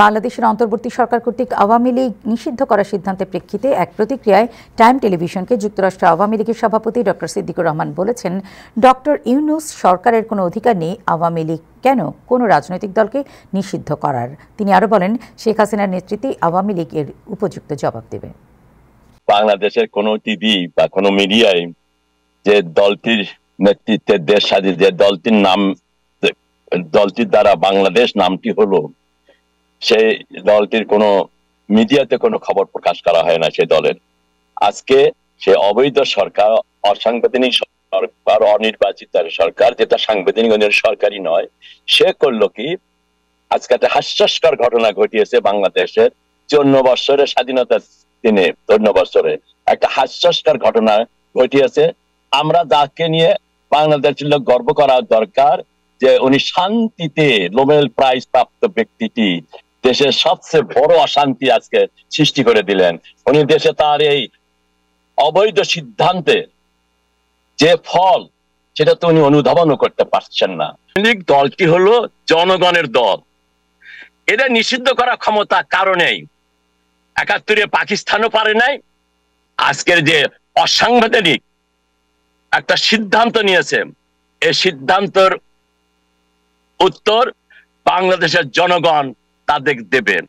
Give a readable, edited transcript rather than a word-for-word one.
বাংলাদেশের অন্তর্বর্তী সরকার কর্তৃক আওয়ামী লীগ নিষিদ্ধ করার সিদ্ধান্তের প্রেক্ষিতে এক প্রতিক্রিয়ায় টাইম টেলিভিশনকে যুক্তরাষ্ট্র আওয়ামী লীগের সভাপতি ডক্টর সিদ্দিকুর রহমান বলেছেন, ডক্টর ইউনূস সরকারের কোনো অধিকার নেই আওয়ামী লীগ কেন কোনো রাজনৈতিক দলকে নিষিদ্ধ করার। তিনি আরও বলেন, শেখ হাসিনার নেতৃত্বে আওয়ামী লীগ এর উপযুক্ত জবাব দেবে। বাংলাদেশের কোনো টিভি বা কোনো মিডিয়ায় যে দলটির নেতৃত্বে দেশ স্বাধীন, যে দলটির দ্বারা বাংলাদেশ নামটি হলো, সেই দলটির কোনো মিডিয়াতে কোনো খবর প্রকাশ করা হয় না সেই দলের। আজকে সে অবৈধ সরকার, অসাংবিধানিক সরকার, অনির্বাচিত সরকার, যেটা সাংবিধানিক সরকারই নয়, সে করলো কি, আজকে একটা হাস্যস্কর ঘটনা ঘটিয়েছে বাংলাদেশের 54 বছরের স্বাধীনতার দিনে, 54 বছরে একটা হাস্যস্কর ঘটনা ঘটিয়েছে। আমরা যাকে নিয়ে বাংলাদেশের লোক গর্ব করা দরকার, যে উনি শান্তিতে নোবেল প্রাইজ প্রাপ্ত ব্যক্তিটি দেশের সবচেয়ে বড় অশান্তি আজকে সৃষ্টি করে দিলেন। উনি দেশে তার এই অবৈধ সিদ্ধান্তে যে ফল, সেটা তো উনি অনুধাবনও করতে পারছেন না। লীগ দলটি হলো জনগণের দল, এটা নিষিদ্ধ করার ক্ষমতা কারণেই ৭১-এ পাকিস্তানও পারে নাই। আজকের যে অসাংবিধানিক একটা সিদ্ধান্ত নিয়েছে, এই সিদ্ধান্তের উত্তর বাংলাদেশের জনগণ তাদের দেবেন।